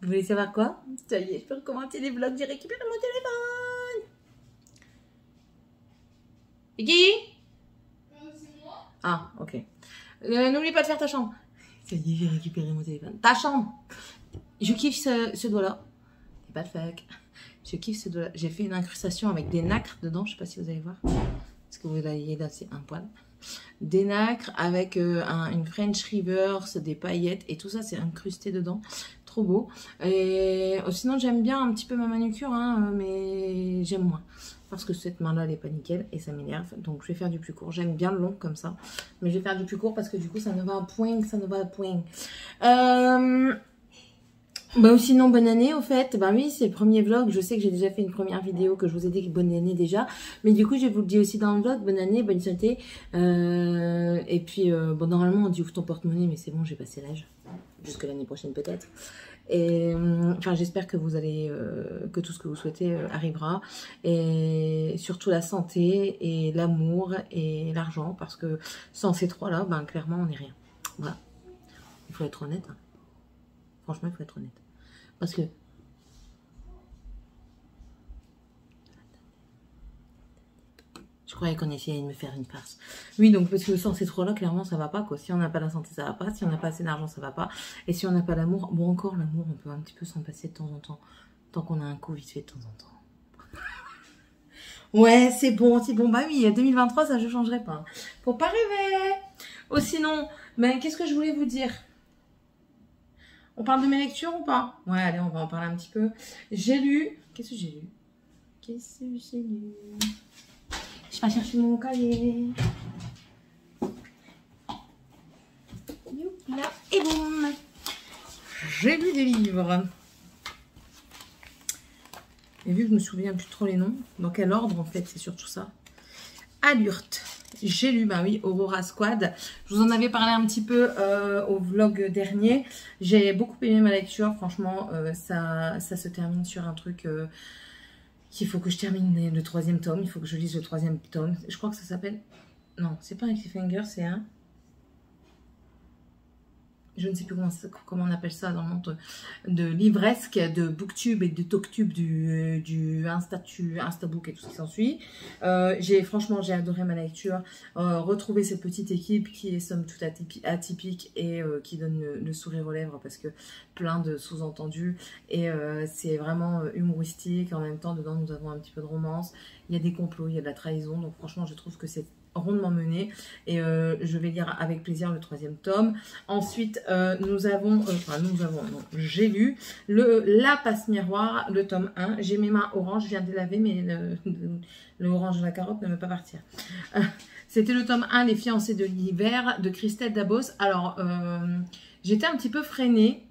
Vous voulez savoir quoi? Ça y est, je peux recommencer les vlogs, j'ai récupéré mon téléphone. Et qui? C'est moi. Ah, ok. N'oublie pas de faire ta chambre. Ça y est, j'ai récupéré mon téléphone. Ta chambre. Je kiffe ce doigt-là. C'est pas de fuck. Je kiffe ce doigt-là. J'ai fait une incrustation avec des nacres dedans. Je sais pas si vous allez voir. Parce que vous voyez là, c'est un poil. Des nacres avec une French reverse, des paillettes et tout ça, c'est incrusté dedans. Trop beau. Et sinon, j'aime bien un petit peu ma manucure, hein, mais j'aime moins. Parce que cette main-là, elle est pas nickel et ça m'énerve. Donc, je vais faire du plus court. J'aime bien le long comme ça. Mais je vais faire du plus court parce que du coup, ça ne va à point, ça ne va à point. Bah, sinon, bonne année, au fait. Bah oui, c'est le premier vlog. Je sais que j'ai déjà fait une première vidéo que je vous ai dit que bonne année déjà. Mais du coup, je vous le dis aussi dans le vlog. Bonne année, bonne santé. Et puis, bon, normalement, on dit ouvre ton porte-monnaie, mais c'est bon, j'ai passé l'âge. Jusque l'année prochaine, peut-être. Et enfin, j'espère que vous allez, que tout ce que vous souhaitez arrivera. Et surtout la santé et l'amour et l'argent. Parce que sans ces trois-là, ben, clairement, on n'est rien. Voilà. Il faut être honnête. Hein. Franchement, il faut être honnête. Parce que... Je croyais qu'on essayait de me faire une farce. Oui, donc parce que sans ces trois-là, clairement, ça va pas, quoi. Si on n'a pas la santé, ça va pas. Si on n'a pas assez d'argent, ça va pas. Et si on n'a pas l'amour... Bon, encore l'amour, on peut un petit peu s'en passer de temps en temps. Tant qu'on a un coup vite fait de temps en temps. Ouais, c'est bon, c'est bon. Bah oui, 2023, ça, je changerai pas. Faut pas rêver. Oh, sinon, ben, qu'est-ce que je voulais vous dire ? On parle de mes lectures ou pas? Ouais, allez, on va en parler un petit peu. J'ai lu... Qu'est-ce que j'ai lu? Qu'est-ce que j'ai lu? Je vais chercher mon cahier. Là, et boum! J'ai lu des livres. Et vu que je me souviens plus trop les noms, dans quel ordre en fait, c'est surtout ça. Allurte. J'ai lu, bah oui, Aurora Squad. Je vous en avais parlé un petit peu au vlog dernier. J'ai beaucoup aimé ma lecture. Franchement, ça se termine sur un truc qu'il faut que je termine le 3e tome. Il faut que je lise le 3e tome. Je crois que ça s'appelle... Non, c'est pas un cliffhanger, c'est un... Je ne sais plus comment on appelle ça dans le monde de livresque, de booktube et de talktube du instabook et tout ce qui s'ensuit. Franchement, j'ai adoré ma lecture. Retrouver cette petite équipe qui est somme toute atypique et qui donne le sourire aux lèvres parce que plein de sous-entendus. Et c'est vraiment humoristique. En même temps, dedans, nous avons un petit peu de romance. Il y a des complots, il y a de la trahison. Donc franchement, je trouve que c'est rondement mené et je vais lire avec plaisir le 3e tome. Ensuite j'ai lu La Passe Miroir, le tome 1. J'ai mes mains orange, je viens de laver, mais le orange de la carotte ne veut pas partir. C'était le tome 1, Les fiancés de l'hiver, de Christelle Dabos. Alors j'étais un petit peu freinée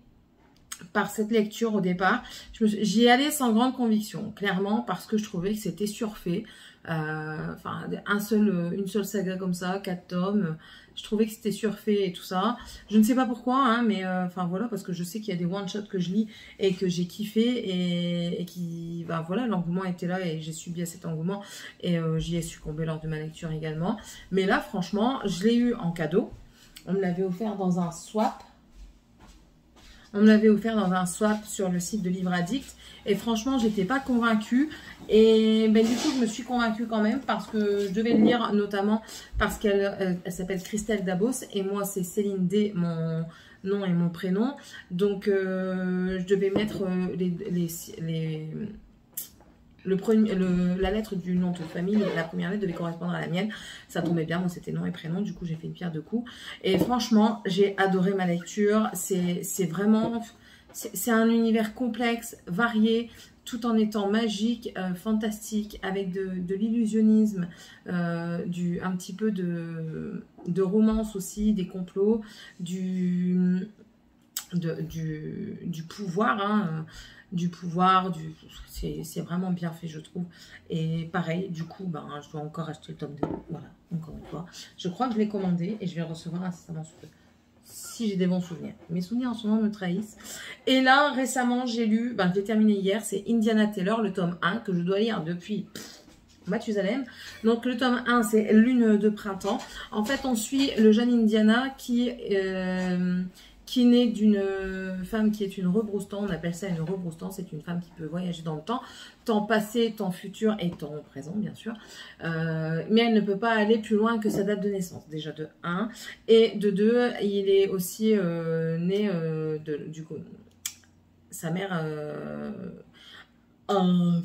par cette lecture au départ. J'y allais sans grande conviction, clairement, parce que je trouvais que c'était surfait. Enfin, une seule saga comme ça, 4 tomes. Je trouvais que c'était surfait et tout ça. Je ne sais pas pourquoi, hein, mais enfin voilà, parce que je sais qu'il y a des one-shots que je lis et que j'ai kiffé et qui, bah voilà, l'engouement était là et j'ai subi à cet engouement et j'y ai succombé lors de ma lecture également. Mais là, franchement, je l'ai eu en cadeau. On me l'avait offert dans un swap. On me l'avait offert dans un swap sur le site de Livre Addict. Et franchement, j'étais pas convaincue. Et ben, du coup, je me suis convaincue quand même parce que je devais le lire notamment parce qu'elle s'appelle Christelle Dabos. Et moi, c'est Céline D, mon nom et mon prénom. Donc, je devais mettre la lettre du nom de famille, la première lettre devait correspondre à la mienne. Ça tombait bien, moi c'était nom et prénom, du coup j'ai fait une pierre deux coups. Et franchement, j'ai adoré ma lecture. C'est vraiment... C'est un univers complexe, varié, tout en étant magique, fantastique, avec de l'illusionnisme, un petit peu de romance aussi, des complots, du pouvoir, hein, c'est vraiment bien fait, je trouve. Et pareil, du coup, ben, je dois encore acheter le tome 2, voilà, encore une fois. Je crois que je l'ai commandé et je vais le recevoir incessamment sous peu. Si j'ai des bons souvenirs. Mes souvenirs en ce moment me trahissent. Et là, récemment, j'ai lu, ben, je l'ai terminé hier, c'est Indiana Taylor, le tome 1, que je dois lire depuis Mathusalem. Donc, le tome 1, c'est Lune de printemps. En fait, on suit le jeune Indiana qui qui naît d'une femme qui est une rebroustant. On appelle ça une rebroustant. C'est une femme qui peut voyager dans le temps passé, temps futur et temps présent, bien sûr. Mais elle ne peut pas aller plus loin que sa date de naissance, déjà de 1. Et de 2, il est aussi né du coup. Sa mère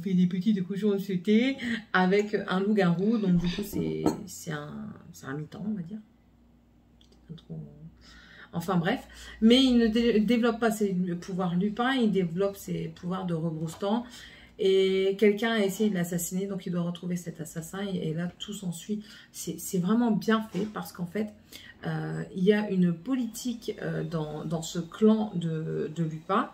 fait des petits de cochons sautés avec un loup-garou. Donc du coup, c'est un mi-temps, on va dire. Enfin bref, mais il ne développe pas ses pouvoirs lupins, il développe ses pouvoirs de rebroustant. Et quelqu'un a essayé de l'assassiner, donc il doit retrouver cet assassin. Et là, tout s'ensuit. C'est vraiment bien fait parce qu'en fait, il y a une politique dans ce clan de Lupin.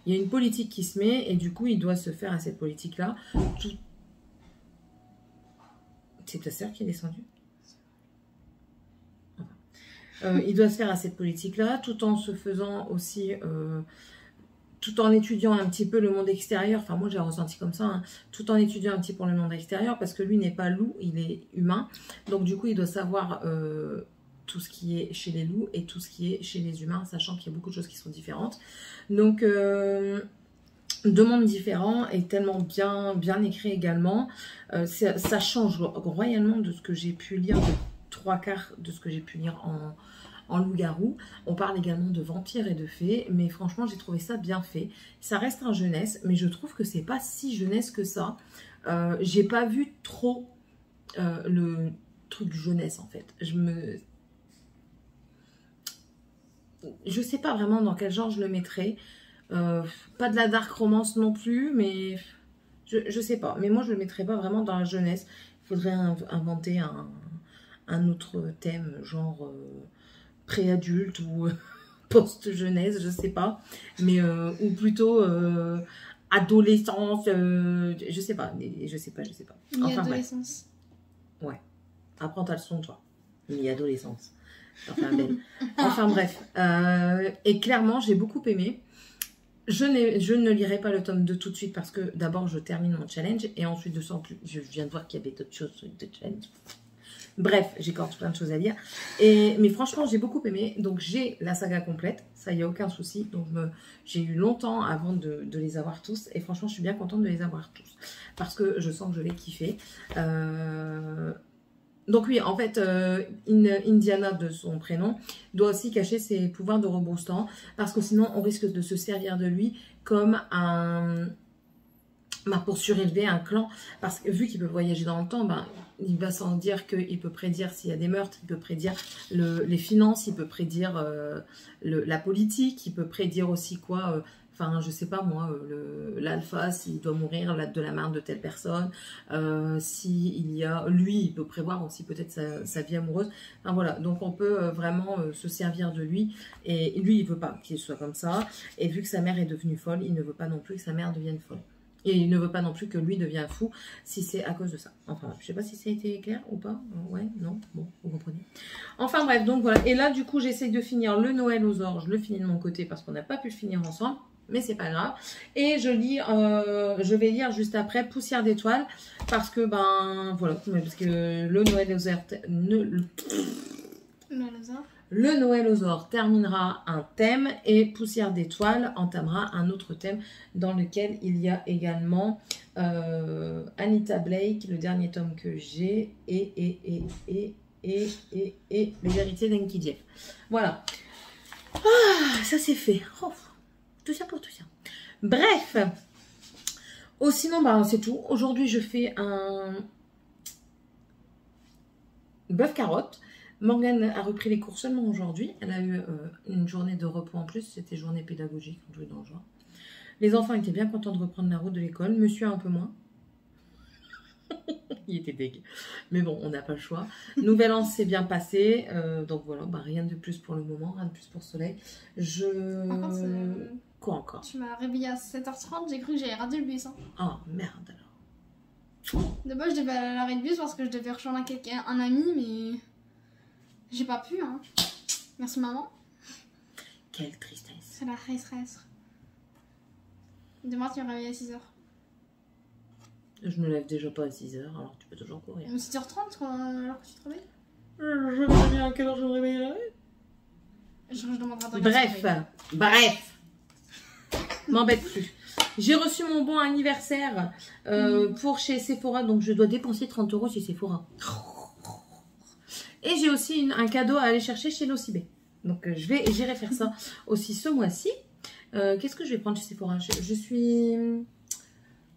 Il y a une politique qui se met et du coup, il doit se faire à cette politique-là. C'est ta sœur qui est descendue? Il doit se faire à cette politique-là tout en se faisant aussi... tout en étudiant un petit peu le monde extérieur, enfin moi j'ai ressenti comme ça, hein, tout en étudiant un petit peu le monde extérieur, parce que lui n'est pas loup, il est humain, donc du coup il doit savoir tout ce qui est chez les loups et tout ce qui est chez les humains, sachant qu'il y a beaucoup de choses qui sont différentes. Donc deux mondes différents et tellement bien écrit également, ça change royalement de ce que j'ai pu lire, de 3/4 de ce que j'ai pu lire en loup-garou. On parle également de vampires et de fées, mais franchement j'ai trouvé ça bien fait. Ça reste un jeunesse, mais je trouve que c'est pas si jeunesse que ça. J'ai pas vu trop le truc jeunesse en fait. Je sais pas vraiment dans quel genre je le mettrais. Pas de la dark romance non plus, mais je sais pas. Mais moi je le mettrais pas vraiment dans la jeunesse. Il faudrait inventer un autre thème, genre préadulte ou post-jeunesse, je sais pas, mais ou plutôt adolescence, je sais pas, Enfin adolescence. Bref. Ouais. Apprends ta leçon, toi. Mi-adolescence. Enfin bref. Et clairement, j'ai beaucoup aimé. Je ne lirai pas le tome 2 tout de suite parce que d'abord, je termine mon challenge et ensuite, je viens de voir qu'il y avait d'autres choses sur le challenge. Bref, j'ai encore plein de choses à lire. Mais franchement, j'ai beaucoup aimé. Donc, j'ai la saga complète. Ça, il n'y a aucun souci. Donc, j'ai eu longtemps avant de les avoir tous. Et franchement, je suis bien contente de les avoir tous. Parce que je sens que je vais kiffer. Donc oui, en fait, Indiana, de son prénom, doit aussi cacher ses pouvoirs de rebroustant. Parce que sinon, on risque de se servir de lui comme pour surélever un clan, parce que vu qu'il peut voyager dans le temps, il va sans dire qu'il peut prédire s'il y a des meurtres, il peut prédire les finances, il peut prédire la politique, il peut prédire aussi quoi, enfin je sais pas moi, l'alpha s'il doit mourir de la main de telle personne, lui il peut prévoir aussi peut-être sa vie amoureuse, enfin voilà, donc on peut vraiment se servir de lui, et lui il veut pas qu'il soit comme ça, et vu que sa mère est devenue folle, il ne veut pas non plus que sa mère devienne folle. Et il ne veut pas non plus que lui devienne fou si c'est à cause de ça. Enfin, je sais pas si ça a été clair ou pas. Ouais, non, bon, vous comprenez. Enfin bref, donc voilà. Et là, du coup, j'essaye de finir le Noël aux orges. Je le finis de mon côté parce qu'on n'a pas pu le finir ensemble. Mais c'est pas grave. Et je vais lire juste après Poussière d'étoiles. Parce que, voilà. Parce que le Noël aux orges... Le Noël aux orges terminera un thème et Poussière d'étoiles entamera un autre thème dans lequel il y a également Anita Blake, le dernier tome que j'ai, et Les vérités d'Enki Jeff. Voilà. Ah, ça c'est fait. Oh, tout ça pour tout ça. Bref. Oh, sinon, c'est tout. Aujourd'hui, je fais un bœuf carotte. Morgane a repris les cours seulement aujourd'hui. Elle a eu une journée de repos en plus. C'était journée pédagogique, on jouait dans le genre. Les enfants étaient bien contents de reprendre la route de l'école. Monsieur un peu moins. Il était deg. Mais bon, on n'a pas le choix. Nouvel an s'est bien passé. Donc voilà, rien de plus pour le moment. Rien de plus pour Soleil. Par contre, quoi encore? Tu m'as réveillée à 7h30. J'ai cru que j'allais rater le bus. Hein. Oh, merde alors. De base, je devais aller à l'arrêt de bus parce que je devais rejoindre un ami, mais... J'ai pas pu, hein. Merci maman. Quelle tristesse. C'est la tristesse. Demain tu me réveilles à 6h. Je me lève déjà pas à 6h, alors tu peux toujours courir. 6h30 alors que tu te réveilles. Je me réveille à quelle heure je me réveillerai? Je demanderai à Bref. M'embête plus. J'ai reçu mon bon anniversaire pour chez Sephora, donc je dois dépenser 30 € chez Sephora. Et j'ai aussi un cadeau à aller chercher chez l'OCB. Donc j'irai faire ça aussi ce mois-ci. Qu'est-ce que je vais prendre chez Sephora? Je suis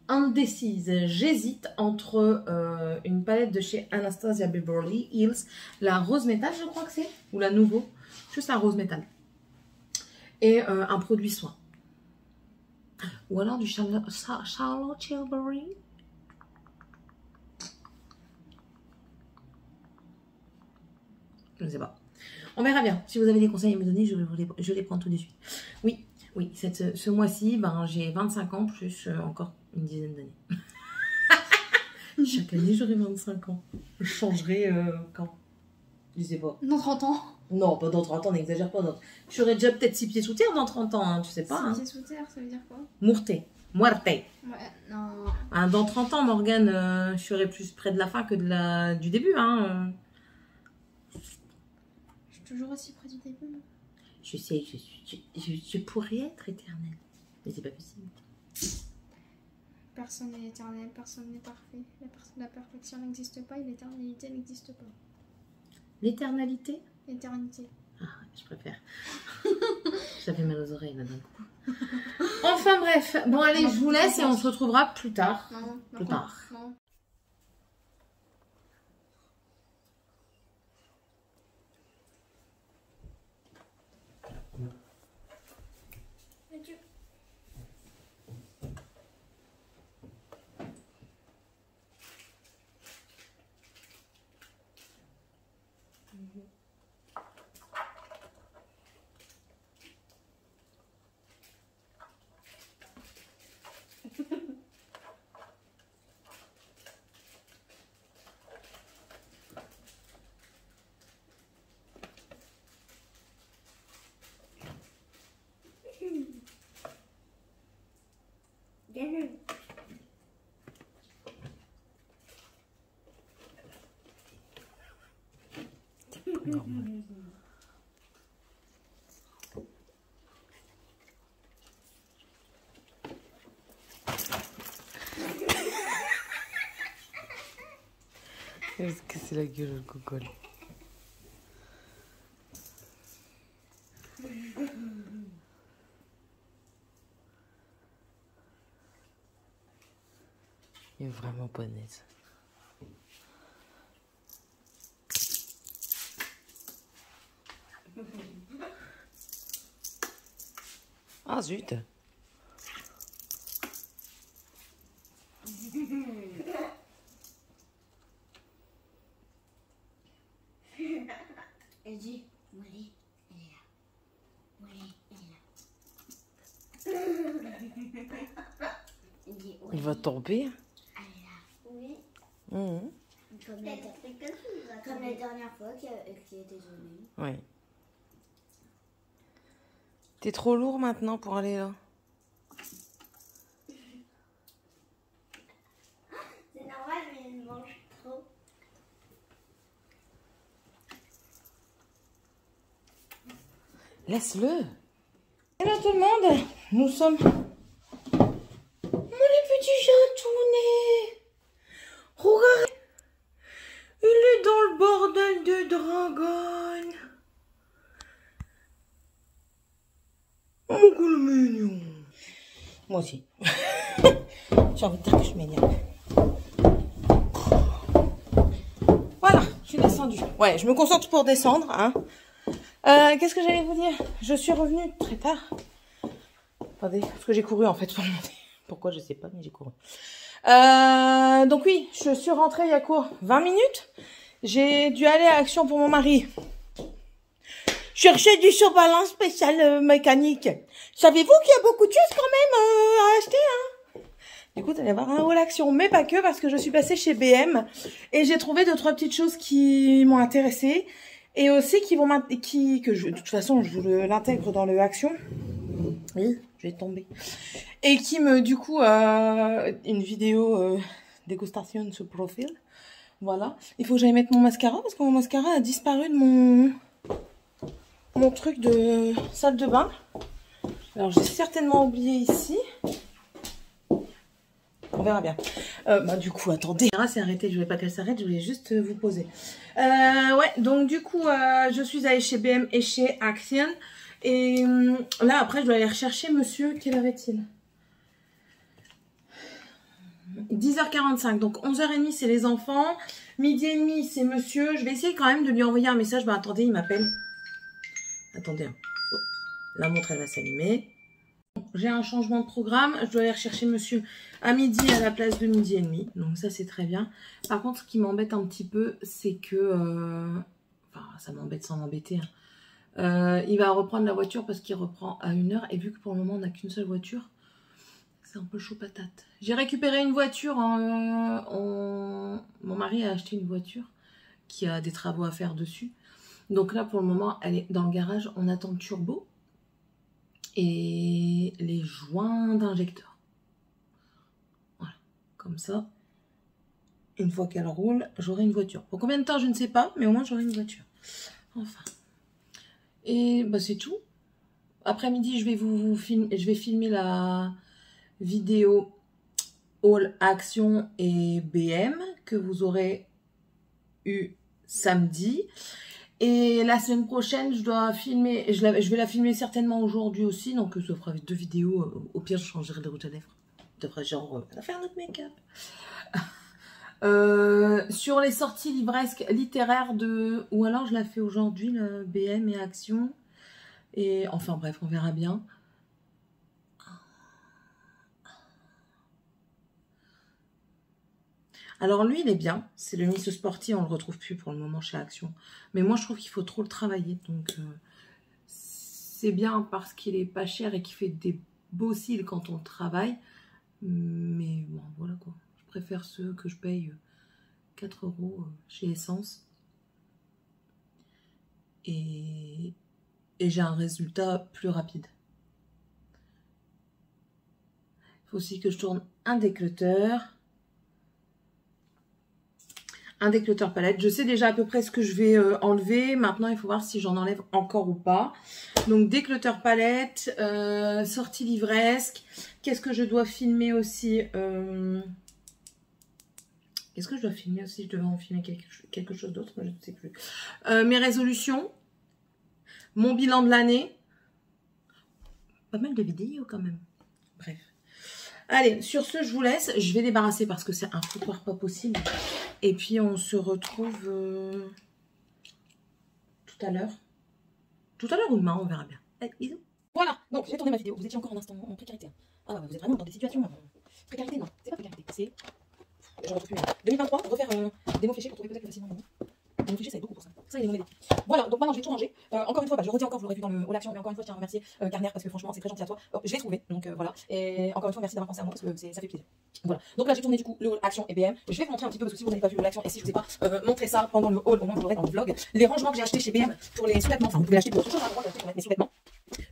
indécise. J'hésite entre une palette de chez Anastasia Beverly Hills, la rose métal, je crois que c'est, ou la nouveau, juste la rose métal, et un produit soin. Ou alors du Charlotte Tilbury. Je ne sais pas. On verra bien. Si vous avez des conseils à me donner, je les prends tout de suite. Oui, ce mois-ci, ben, j'ai 25 ans plus encore une dizaine d'années. Chaque année, j'aurai 25 ans. Je changerai quand? Je sais pas. Dans 30 ans. Non, pas dans 30 ans, n'exagère pas. J'aurai déjà peut-être 6 pieds sous terre dans 30 ans, hein, tu sais pas. 6 pieds sous terre, ça veut dire quoi? Muerte. Ouais, non. Hein, dans 30 ans, Morgane, je serai plus près de la fin que du début. Hein. Je suis toujours aussi près du début. Moi. Je sais, je pourrais être éternelle. Mais c'est pas possible. Personne n'est éternel, personne n'est parfait. La perfection n'existe pas et l'éternalité n'existe pas. L'éternalité? Éternité. Ah, je préfère. Ça fait mal aux oreilles là d'un coup. Enfin bref, bon allez, je vous laisse et on se retrouvera plus tard. Non, plus tard. Non. Qu'est-ce que c'est la gueule le cocol? Il est vraiment pas net. Ah zut! Elle dit, Molly, elle est là. Molly, elle est là. Elle dit, oui, Il va tomber. elle est là. Oui. Mmh. Comme la dernière fois qui était jolie. Oui. T'es trop lourd maintenant pour aller là. C'est normal, mais elle mange trop. Laisse-le. Hello tout le monde. Nous sommes... Mon les petits chatounet. Regarde. Il est dans le bordel de Dragon. Oh mon coup le mignon. Moi aussi. J'ai envie de dire que je m'énerve. Voilà, je suis descendue. Ouais, je me concentre pour descendre. Hein. Qu'est-ce que j'allais vous dire? Je suis revenue très tard. Attendez, parce que j'ai couru en fait pour monter. Pourquoi, je sais pas, mais j'ai couru. Donc oui, je suis rentrée il y a quoi? 20 minutes? J'ai dû aller à Action pour mon mari. Chercher du chaud-ballon spécial mécanique. Savez-vous qu'il y a beaucoup de choses quand même à acheter, hein? Du coup, vous allez voir un haul Action, mais pas que, parce que je suis passée chez BM et j'ai trouvé 2-3 petites choses qui m'ont intéressée et aussi de toute façon, je vous l'intègre dans le Action. Oui, je vais tomber. Et qui me, du coup, une vidéo dégustation sur profil. Voilà. Il faut que j'aille mettre mon mascara parce que mon mascara a disparu de mon... mon truc de salle de bain. Alors j'ai certainement oublié ici. On verra bien. Du coup, attendez. C'est arrêté, je voulais pas qu'elle s'arrête, je voulais juste vous poser. Ouais, donc du coup, je suis allée chez BM et chez Action. Et là, après, je dois aller rechercher monsieur. Quelle heure est-il? 10h45, donc 11h30 c'est les enfants, midi et demi c'est monsieur. Je vais essayer quand même de lui envoyer un message. Bah attendez, il m'appelle. Attendez, hein. Oh, la montre elle va s'allumer. J'ai un changement de programme, je dois aller rechercher monsieur à midi à la place de midi et demi, donc ça c'est très bien. Par contre ce qui m'embête un petit peu c'est que, enfin ça m'embête sans m'embêter, hein. Il va reprendre la voiture parce qu'il reprend à 1h et vu que pour le moment on n'a qu'une seule voiture, c'est un peu chaud patate. J'ai récupéré une voiture, mon mari a acheté une voiture qui a des travaux à faire dessus. Donc là pour le moment elle est dans le garage, on attend le turbo et les joints d'injecteur. Voilà, comme ça, une fois qu'elle roule, j'aurai une voiture. Pour combien de temps je ne sais pas, mais au moins j'aurai une voiture. Enfin. Et bah c'est tout. Après-midi je vais filmer la vidéo Haul Action et BM que vous aurez eu samedi. Et la semaine prochaine, je dois filmer, je vais la filmer certainement aujourd'hui aussi, donc ça fera 2 vidéos. Au pire, je changerai de rouge à lèvres. Je devrais genre faire notre make-up. Sur les sorties livresques littéraires de... Ou alors je la fais aujourd'hui, le BM et Action. Et enfin bref, on verra bien. Alors lui, il est bien. C'est le Miss Sporty, on le retrouve plus pour le moment chez Action. Mais moi, je trouve qu'il faut trop le travailler. Donc, c'est bien parce qu'il est pas cher et qu'il fait des beaux cils quand on le travaille. Mais bon, voilà quoi. Je préfère ceux que je paye 4 € chez Essence. Et j'ai un résultat plus rapide. Il faut aussi que je tourne un décluteur. Un décluteur palette. Je sais déjà à peu près ce que je vais enlever. Maintenant, il faut voir si j'en enlève encore ou pas. Donc, décluteur palette, sortie livresque. Qu'est-ce que je dois filmer aussi Qu'est-ce que je dois filmer aussi? Je devais en filmer quelque chose d'autre, mais je ne sais plus. Mes résolutions. Mon bilan de l'année. Pas mal de vidéos quand même. Bref. Allez, sur ce, je vous laisse. Je vais débarrasser parce que c'est un foutoir pas possible. Et puis, on se retrouve tout à l'heure. Tout à l'heure ou demain, on verra bien. Allez, bisous. Voilà, donc j'ai tourné ma vidéo. Vous étiez encore un instant en précarité. Ah, vous êtes vraiment dans des situations... Précarité, non. C'est pas précarité. C'est... Je retrouve plus. 2023, refaire des mots fléchés pour trouver peut-être facilement les mots. Les mots fléchés, ça aide beaucoup pour ça. Ça, il est mon aidé. Voilà, donc maintenant, je vais tout ranger. Encore une fois, je le redis encore, vous l'aurez vu dans le Haul Action, mais encore une fois, je tiens à remercier Garner parce que franchement, c'est très gentil à toi. Je l'ai trouvé, donc voilà. Et encore une fois, merci d'avoir pensé à moi parce que ça fait plaisir. Voilà, donc là, j'ai tourné du coup le Haul Action et BM. Je vais vous montrer un petit peu parce que si vous n'avez pas vu le Haul Action et si je vous ai pas montré ça pendant le haul, au moins vous l'aurez dans le vlog. Les rangements que j'ai achetés chez BM pour les sous-vêtements, enfin, vous pouvez l'acheter pour autre chose, pour mettre les sous-vêtements.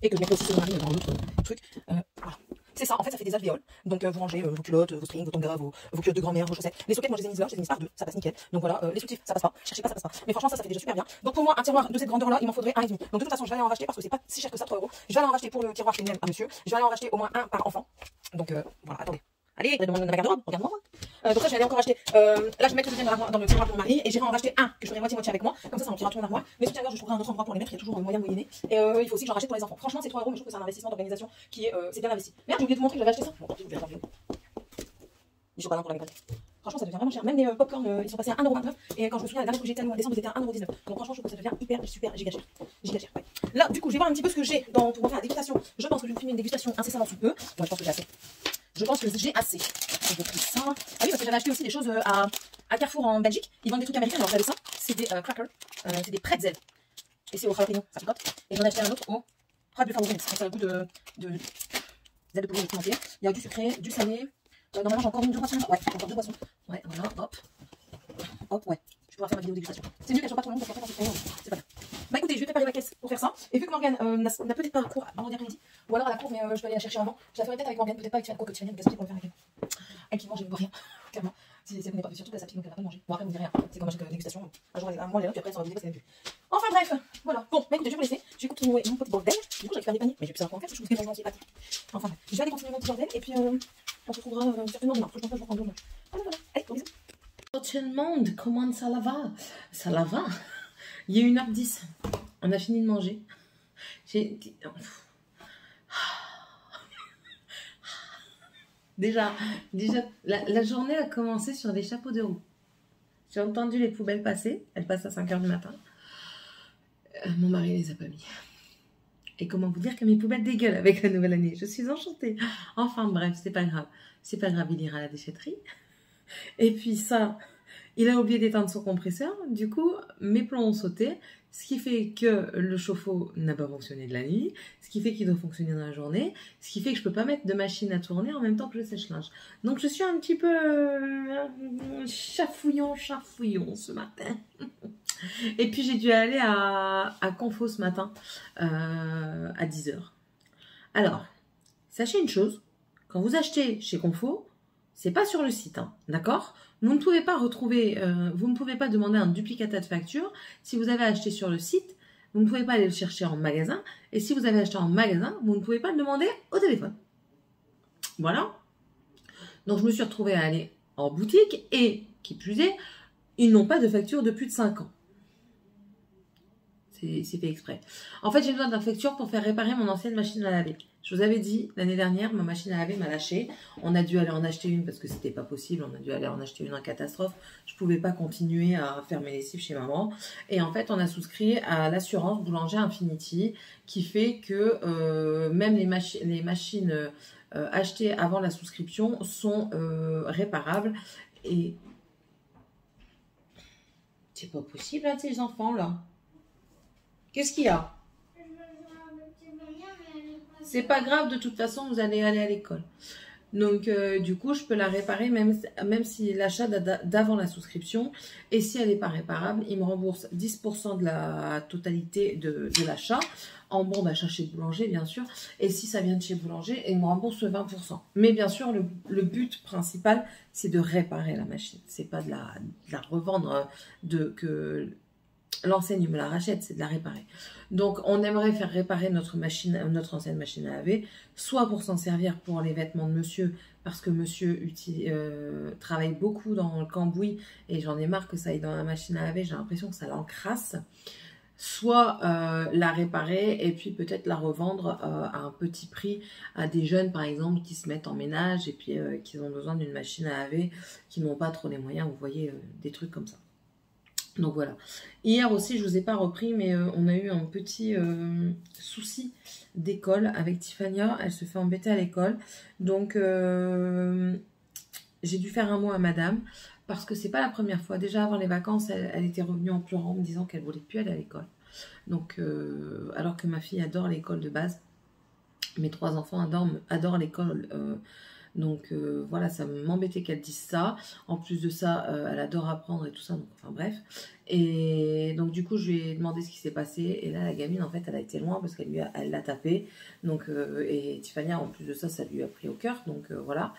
Et que je mettrai aussi sur le mari dans l'autre truc. Voilà. C'est ça, en fait, ça fait des alvéoles. Donc, vous rangez vos culottes, vos strings, vos tongas, vos culottes de grand-mère, vos chaussettes. Les sockets, moi, je les ai mises là, je les ai mises par 2. Ça passe nickel. Donc, voilà, les soutifs, ça passe pas. Cherchez pas, ça passe pas. Mais franchement, ça fait déjà super bien. Donc, pour moi, un tiroir de cette grandeur-là, il m'en faudrait 1,5. Donc, de toute façon, je vais aller en racheter parce que c'est pas si cher que ça, 3 €. Je vais aller en racheter pour le tiroir chez lui-même à monsieur. Je vais aller en racheter au moins un par enfant. Donc, voilà, attendez. Allez, dans ma garde-robe, regarde-moi. Donc, ça, je vais aller encore racheter. Là, je vais mettre le deuxième dans le tiroir pour mon mari et j'irai en racheter un que je ferai moitié-moitié avec moi. Comme ça remplira tout mon armoire. Mais soutiens-gorge, je trouverai un autre endroit pour les mettre. Il y a toujours moyen de moyenner. Et il faut aussi que j'en rachète pour les enfants. Franchement, c'est 3 €, mais je trouve que c'est un investissement d'organisation qui est, c'est bien investi. Merde, j'ai oublié de vous montrer que j'avais acheté ça. Bon, je vais regarder. Je suis pas là pour la médaille. Franchement, ça devient vraiment cher. Même les popcorn, ils sont passés à 1,29 €. Et quand je me souviens, la dernière fois que j'étais allée en décembre, ils étaient à 1,19 €. Donc franchement, je trouve que ça devient hyper, super, giga cher. Giga cher, ouais. Là, du coup, je vais voir un petit peu ce que j'ai pour vous faire la dégustation. Je pense que je vais filmer une dégustation incessamment sous peu. Moi, je pense que j'ai assez. Je pense que j'ai assez. Je vais pris ça. Ah oui, parce que j'avais acheté aussi des choses à Carrefour en Belgique. Ils vendent des trucs américains. Alors j'avais ça. C'est des crackers. C'est des pretzels. Et c'est au jalapeno. Ça picote. Et j'en ai acheté un autre au hot buffalo wings. Ça a le goût de zèle de poulet entier. Il y a du sucré, du salé. Normalement, j'ai encore une, 2 boissons. Ouais, encore 2 boissons. Ouais, voilà, hop. Hop, ouais. Je pourrais faire ma vidéo dégustation. C'est mieux qu'elle soit pas trop longue parce qu'en fait, c'est pas bien. Bah écoutez, je vais préparer ma caisse pour faire ça. Et vu que Morgane n'a peut-être pas cours vendredi après-midi, ou alors à la cour, mais je vais aller la chercher avant. Je la ferai peut-être avec Morgane, peut-être pas avec Tiffany, quoi que Tiffany me gaspille pour le faire avec elle. Elle qui mange, elle ne voit rien, clairement. Si vous n'avez pas, surtout que ça pique, donc elle va pas manger. Bon, après, vous ne direz rien. C'est comme à chaque dégustation. Un jour, elle mange les puis après, elle sera vidée parce qu'elle n'aime plus. Enfin, bref, voilà. Bon, bah écoutez, je vais vous laisser. Je vais continuer mon petit bordel. Du coup, j'ai récupéré des paniers. Mais j'ai plus ça en faire, je trouve que les rangements, c'est pas. Enfin, bref. Je vais aller continuer mon petit bordel et puis on se retrouvera certainement demain. Je pense pas que je vous reprends demain. Voilà. Allez, gros bisous. Tout le monde, comment ça va? Ça va. Il est 1h10. On a fini de manger. Déjà la journée a commencé sur des chapeaux de roue. J'ai entendu les poubelles passer. Elles passent à 5h du matin. Mon mari les a pas mis. Et comment vous dire que mes poubelles dégueulent avec la nouvelle année? Je suis enchantée. Enfin bref, c'est pas grave. C'est pas grave, il ira à la déchetterie. Et puis ça, il a oublié d'éteindre son compresseur. Du coup, mes plombs ont sauté. Ce qui fait que le chauffe-eau n'a pas fonctionné de la nuit. Ce qui fait qu'il doit fonctionner dans la journée. Ce qui fait que je peux pas mettre de machine à tourner en même temps que je sèche-linge. Donc je suis un petit peu chafouillon ce matin. Et puis j'ai dû aller à Confo ce matin à 10h. Alors, sachez une chose. Quand vous achetez chez Confo, c'est pas sur le site, hein, d'accord? Vous ne pouvez pas retrouver, vous ne pouvez pas demander un duplicata de facture. Si vous avez acheté sur le site, vous ne pouvez pas aller le chercher en magasin. Et si vous avez acheté en magasin, vous ne pouvez pas le demander au téléphone. Voilà. Donc je me suis retrouvée à aller en boutique et, qui plus est, ils n'ont pas de facture de plus de 5 ans. C'est fait exprès. En fait, j'ai besoin d'un facture pour faire réparer mon ancienne machine à laver. Je vous avais dit, l'année dernière, ma machine à laver m'a lâché. On a dû aller en acheter une parce que c'était pas possible. On a dû aller en acheter une en catastrophe. Je pouvais pas continuer à faire mes lessives chez maman. Et en fait, on a souscrit à l'assurance Boulanger Infinity qui fait que même les machines achetées avant la souscription sont réparables. Et c'est pas possible, là, ces enfants, là. Qu'est-ce qu'il y a? C'est pas grave, de toute façon, vous allez aller à l'école. Donc, du coup, je peux la réparer même si l'achat d'avant la souscription. Et si elle n'est pas réparable, il me rembourse 10% de la totalité de l'achat. En bon d'achat chez Boulanger, bien sûr. Et si ça vient de chez Boulanger, il me rembourse 20%. Mais bien sûr, le but principal, c'est de réparer la machine. C'est pas de la revendre, que l'enseigne me la rachète, c'est de la réparer. Donc, on aimerait faire réparer notre ancienne machine à laver, soit pour s'en servir pour les vêtements de monsieur, parce que monsieur travaille beaucoup dans le cambouis, et j'en ai marre que ça aille dans la machine à laver, j'ai l'impression que ça l'encrasse. Soit la réparer, et puis peut-être la revendre à un petit prix à des jeunes, par exemple, qui se mettent en ménage, et puis qui ont besoin d'une machine à laver, qui n'ont pas trop les moyens, vous voyez, des trucs comme ça. Donc voilà. Hier aussi, je ne vous ai pas repris, mais on a eu un petit souci d'école avec Tiffania. Elle se fait embêter à l'école. Donc, j'ai dû faire un mot à madame parce que c'est pas la première fois. Déjà avant les vacances, elle était revenue en pleurant, en me disant qu'elle ne voulait plus aller à l'école. Donc, alors que ma fille adore l'école de base. Mes 3 enfants adorent l'école. Donc voilà, ça m'embêtait qu'elle dise ça. En plus de ça, elle adore apprendre et tout ça. Donc, enfin bref. Et donc du coup, je lui ai demandé ce qui s'est passé. Et là, la gamine, en fait, elle a été loin parce qu'elle l'a tapé. Donc, et Tiffania, en plus de ça, ça lui a pris au cœur. Donc voilà,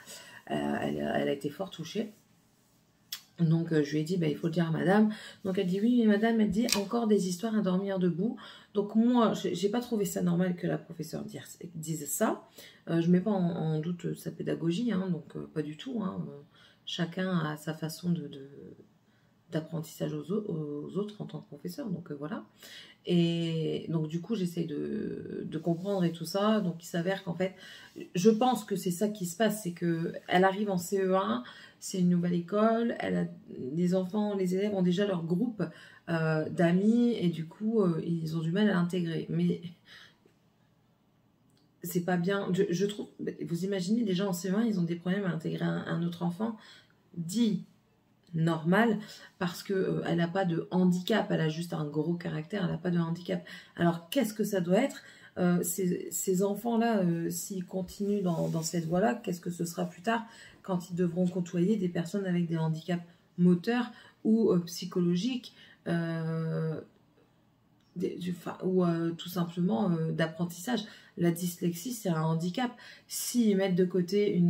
elle a été fort touchée. Donc je lui ai dit, bah, il faut le dire à madame. Donc elle dit, oui, mais madame, elle dit encore des histoires à dormir debout. Donc moi, j'ai pas trouvé ça normal que la professeure dise ça. Je mets pas en doute sa pédagogie, hein, donc pas du tout. Hein. Chacun a sa façon d'apprentissage aux autres en tant que professeur, donc voilà. Et donc du coup, j'essaie de comprendre et tout ça. Donc il s'avère qu'en fait, je pense que c'est ça qui se passe, c'est qu'elle arrive en CE1, c'est une nouvelle école, les enfants, les élèves ont déjà leur groupe d'amis et du coup, ils ont du mal à l'intégrer. Mais c'est pas bien, je trouve, vous imaginez, déjà en CE1, ils ont des problèmes à intégrer un autre enfant dit normal parce que elle n'a pas de handicap, elle a juste un gros caractère, elle n'a pas de handicap. Alors qu'est-ce que ça doit être ces enfants-là, s'ils continuent dans cette voie-là, qu'est-ce que ce sera plus tard quand ils devront côtoyer des personnes avec des handicaps moteurs ou psychologiques ou tout simplement d'apprentissage. La dyslexie, c'est un handicap. S'ils mettent de côté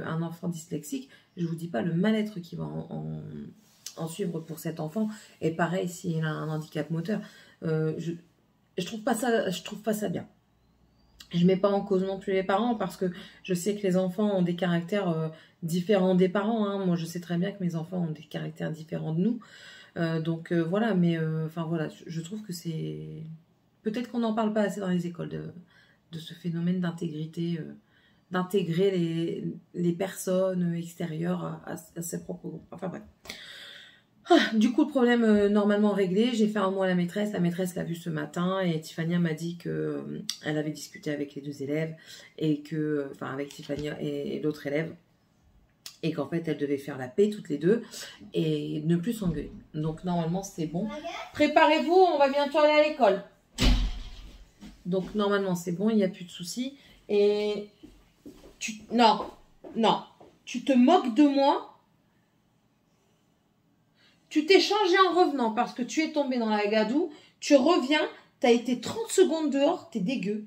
un enfant dyslexique, je vous dis pas le mal-être qui va en suivre pour cet enfant. Et pareil, s'il a un handicap moteur. Je trouve pas ça bien. Je mets pas en cause non plus les parents parce que je sais que les enfants ont des caractères différents des parents. Hein. Moi, je sais très bien que mes enfants ont des caractères différents de nous. Donc voilà, mais enfin voilà, je trouve que c'est... Peut-être qu'on n'en parle pas assez dans les écoles de ce phénomène d'intégrité, d'intégrer les personnes extérieures à ses propres groupes. Enfin bref. Du coup, le problème normalement réglé, j'ai fait un mot à la maîtresse l'a vu ce matin et Tiffania m'a dit que elle avait discuté avec les 2 élèves et que, enfin avec Tiffania et l'autre élève, et qu'en fait elles devaient faire la paix toutes les deux et ne plus s'engueuler. Donc normalement c'est bon. Préparez-vous, on va bientôt aller à l'école. Donc normalement c'est bon, il n'y a plus de soucis. Et non, tu te moques de moi. Tu t'es changé en revenant parce que tu es tombé dans la gadoue. Tu reviens, tu as été 30 secondes dehors, t'es dégueu.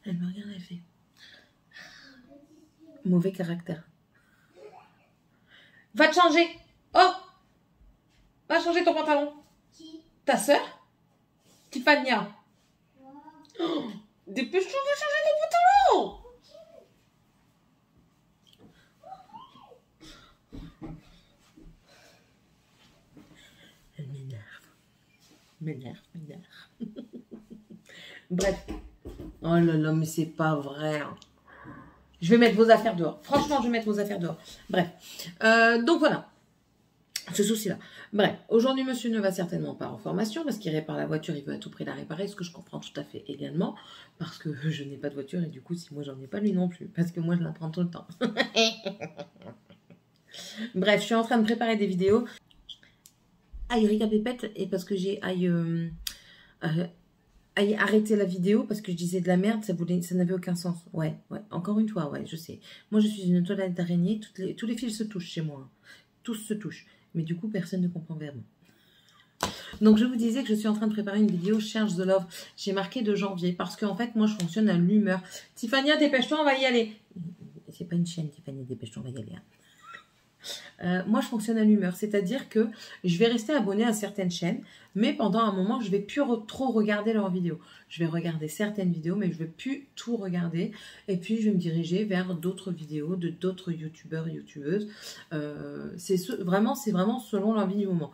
Elle me regarde, elle fait. Mauvais caractère. Va te changer. Oh, va changer ton pantalon. Qui? Ta soeur Tiffania. Oh, dépêche-toi, va changer ton pantalon. Elle m'énerve. Bref. Oh là là, mais c'est pas vrai. Hein. Je vais mettre vos affaires dehors. Franchement, je vais mettre vos affaires dehors. Bref. Donc voilà. Ce souci-là. Bref. Aujourd'hui, monsieur ne va certainement pas en formation parce qu'il répare la voiture. Il veut à tout prix la réparer. Ce que je comprends tout à fait également. Parce que je n'ai pas de voiture. Et du coup, si moi, j'en ai pas, lui non plus. Parce que moi, je la prends tout le temps. Bref, je suis en train de préparer des vidéos. Aïe, Rika Pépette. Et parce que j'ai arrêter la vidéo parce que je disais de la merde, ça n'avait aucun sens. Ouais, encore une fois, ouais, je sais. Moi, je suis une toilette d'araignée, tous les fils se touchent chez moi. Tous se touchent. Mais du coup, personne ne comprend vraiment. Donc, je vous disais que je suis en train de préparer une vidéo Cherche the Love. J'ai marqué de janvier parce qu'en fait, moi, je fonctionne à l'humeur. Tiffania, dépêche-toi, on va y aller. C'est pas une chaîne, Tiffania, dépêche-toi, on va y aller. Hein. Moi, je fonctionne à l'humeur, c'est-à-dire que je vais rester abonnée à certaines chaînes, mais pendant un moment, je vais plus trop regarder leurs vidéos. Je vais regarder certaines vidéos, mais je vais plus tout regarder. Et puis, je vais me diriger vers d'autres vidéos de d'autres youtubeurs et youtubeuses. C'est vraiment selon l'envie du moment.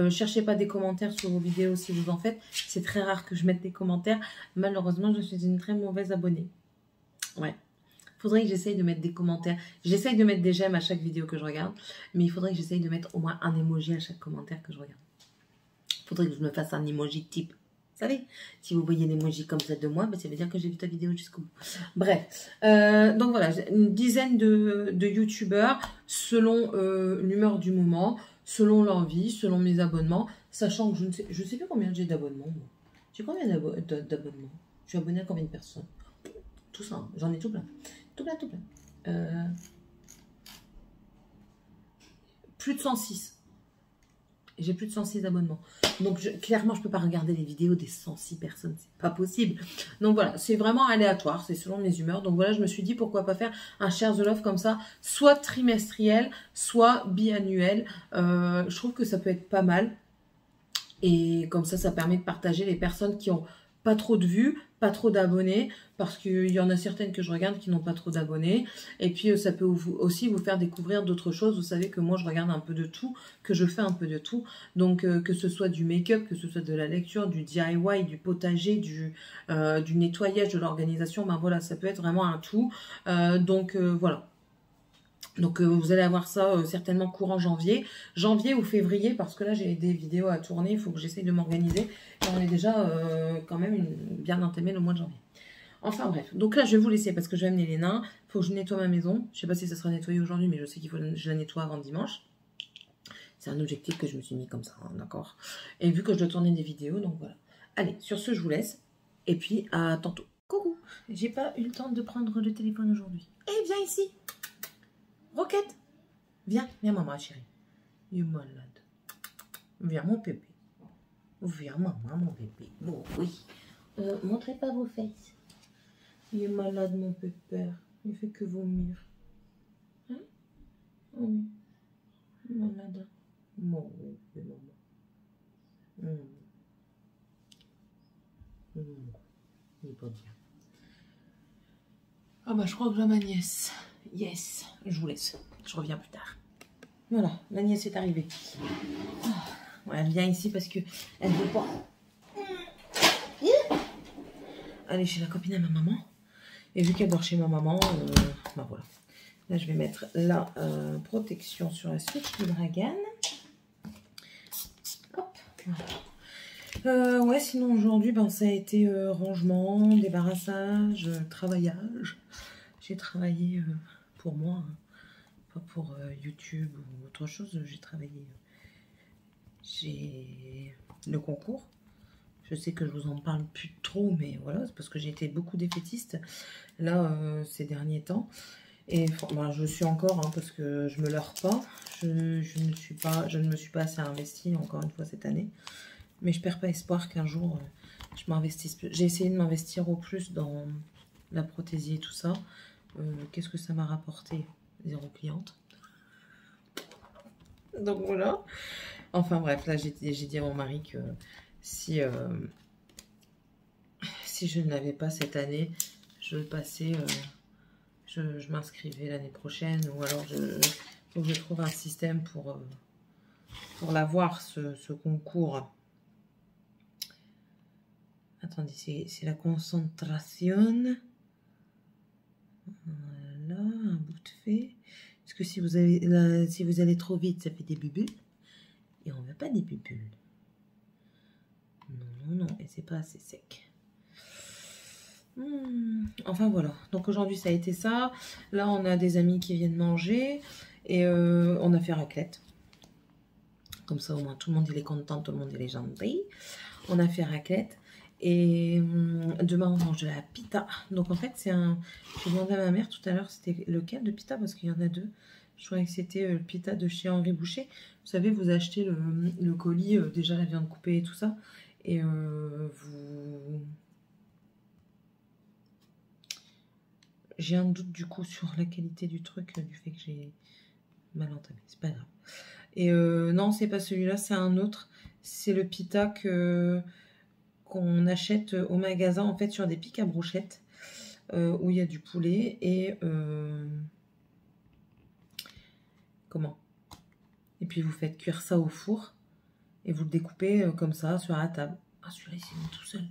Cherchez pas des commentaires sur vos vidéos si vous en faites. C'est très rare que je mette des commentaires. Malheureusement, je suis une très mauvaise abonnée. Ouais. Faudrait que j'essaye de mettre des commentaires. J'essaye de mettre des j'aime à chaque vidéo que je regarde. Mais il faudrait que j'essaye de mettre au moins un emoji à chaque commentaire que je regarde. Faudrait que je me fasse un emoji type. Vous savez, si vous voyez l'emoji comme ça de moi, ben ça veut dire que j'ai vu ta vidéo jusqu'au bout. Bref. Donc voilà, une dizaine de youtubeurs selon l'humeur du moment, selon l'envie, selon mes abonnements. Sachant que je sais plus combien j'ai d'abonnements. J'ai combien d'abonnements? Je suis abonnée à combien de personnes? Tout ça, hein. J'en ai tout plein. Tout plein. Plus de 106. J'ai plus de 106 abonnements. Donc, clairement, je ne peux pas regarder les vidéos des 106 personnes. C'est pas possible. Donc, voilà. C'est vraiment aléatoire. C'est selon mes humeurs. Donc, voilà, je me suis dit, pourquoi pas faire un Share the Love comme ça, soit trimestriel, soit biannuel. Je trouve que ça peut être pas mal. Et comme ça permet de partager les personnes qui ont pas trop de vues, pas trop d'abonnés, parce qu'il y en a certaines que je regarde qui n'ont pas trop d'abonnés. Et puis, ça peut aussi vous faire découvrir d'autres choses. Vous savez que moi, je regarde un peu de tout, que je fais un peu de tout. Donc, que ce soit du make-up, que ce soit de la lecture, du DIY, du potager, du nettoyage, de l'organisation, ben voilà, ça peut être vraiment un tout. Voilà. Donc, vous allez avoir ça certainement courant janvier ou février, parce que là, j'ai des vidéos à tourner. Il faut que j'essaye de m'organiser. Et on est déjà quand même bien entamé le mois de janvier. Enfin, bref. Donc là, je vais vous laisser parce que je vais amener les nains. Il faut que je nettoie ma maison. Je ne sais pas si ça sera nettoyé aujourd'hui, mais je sais qu'il faut que je la nettoie avant dimanche. C'est un objectif que je me suis mis comme ça, hein, d'accord? Et vu que je dois tourner des vidéos, donc voilà. Allez, sur ce, je vous laisse. Et puis, à tantôt. Coucou. J'ai pas eu le temps de prendre le téléphone aujourd'hui. Eh, viens ici. Roquette, viens maman chérie. You malade. Viens mon bébé. Viens maman mon bébé. Bon oui. Montrez pas vos fesses. Il est malade, mon pépère. Il fait que vomir. Hein? Oui. Malade. Bon, oui, c'est maman. Il est pas bien. Ah bah je crois que j'ai ma nièce. Yes. Je vous laisse. Je reviens plus tard. Voilà, la nièce est arrivée. Ouais, elle vient ici parce que elle veut pas aller chez la copine à ma maman. Et vu qu'elle dort chez ma maman, bah voilà. Là, je vais mettre la protection sur la Switch de Dragan. Hop. Voilà. Ouais, sinon aujourd'hui, ben, ça a été rangement, débarrassage, travaillage. J'ai travaillé pour moi, hein, pas pour YouTube ou autre chose. J'ai travaillé. J'ai le concours. Je sais que je vous en parle plus trop, mais voilà, c'est parce que j'ai été beaucoup défaitiste là ces derniers temps. Et ben, je suis encore, hein, parce que je me leurre pas. Je ne me suis pas assez investie encore une fois cette année. Mais je perds pas espoir qu'un jour je m'investisse plus. J'ai essayé de m'investir au plus dans la prothésie et tout ça. Qu'est-ce que ça m'a rapporté? 0 cliente. Donc voilà. Enfin bref, là j'ai dit à mon mari que si je ne l'avais pas cette année, je le passais, je m'inscrivais l'année prochaine, ou alors faut que je trouve un système pour l'avoir, ce concours. Attendez, c'est la concentration. Voilà, un bout de fait. Parce que si vous allez trop vite, ça fait des bulles. Et on veut pas des bulles. Non, et c'est pas assez sec. Enfin voilà. Donc aujourd'hui ça a été ça. Là on a des amis qui viennent manger. Et on a fait raclette. Comme ça au moins tout le monde il est content, tout le monde il est gentil. On a fait raclette. Et demain on mange de la pita. Donc en fait c'est un... J'ai demandé à ma mère tout à l'heure c'était lequel de pita parce qu'il y en a deux. Je croyais que c'était le pita de chez Henri Boucher. Vous savez, vous achetez le colis, déjà la viande coupée et tout ça. Et vous... J'ai un doute du coup sur la qualité du truc, du fait que j'ai mal entamé. C'est pas grave. Et non, c'est pas celui-là, c'est un autre. C'est le pita qu'on achète au magasin, en fait, sur des pics à brochettes. Où il y a du poulet et... Comment? Et puis vous faites cuire ça au four et vous le découpez comme ça sur la table. Ah, celui-là il s'est mis tout seul.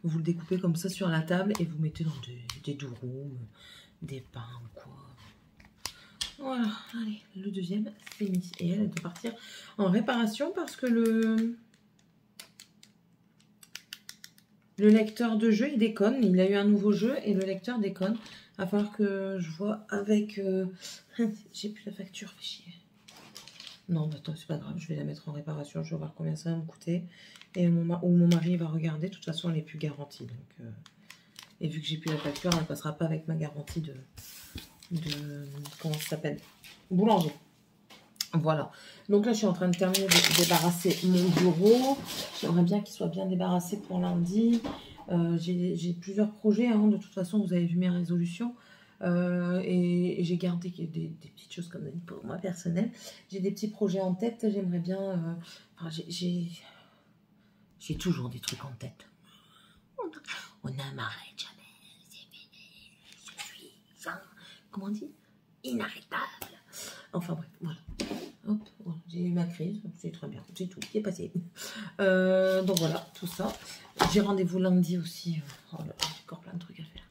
Vous le découpez comme ça sur la table et vous mettez dans des durum, des pains ou quoi. Voilà, allez, le deuxième c'est mis. Et elle doit partir en réparation parce que le lecteur de jeu il déconne. Il a eu un nouveau jeu et le lecteur déconne. Il va falloir que je vois avec... J'ai plus la facture, fait chier. Non, bah, attends, c'est pas grave, je vais la mettre en réparation, je vais voir combien ça va me coûter. Et mon mari va regarder, de toute façon elle n'est plus garantie. Donc, et vu que j'ai plus la facture, elle ne passera pas avec ma garantie de comment ça s'appelle? Boulanger. Voilà. Donc là, je suis en train de terminer de débarrasser mon bureau. J'aimerais bien qu'il soit bien débarrassé pour lundi. J'ai plusieurs projets, hein. De toute façon, vous avez vu mes résolutions. Et j'ai gardé des petites choses comme pour moi personnel. J'ai des petits projets en tête. J'aimerais bien... enfin, j'ai toujours des trucs en tête. On n'arrête jamais. Je suis... Comment on dit? Inarrêtable. Enfin bref, voilà. Hop, voilà. J'ai eu ma crise. C'est très bien. C'est tout qui est passé. Donc voilà, tout ça. J'ai rendez-vous lundi aussi. Oh là là, j'ai encore plein de trucs à faire.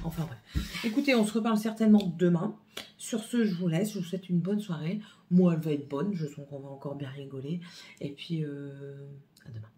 Enfin bref. Écoutez, on se reparle certainement demain. Sur ce, je vous laisse. Je vous souhaite une bonne soirée. Moi, elle va être bonne. Je sens qu'on va encore bien rigoler. Et puis, à demain.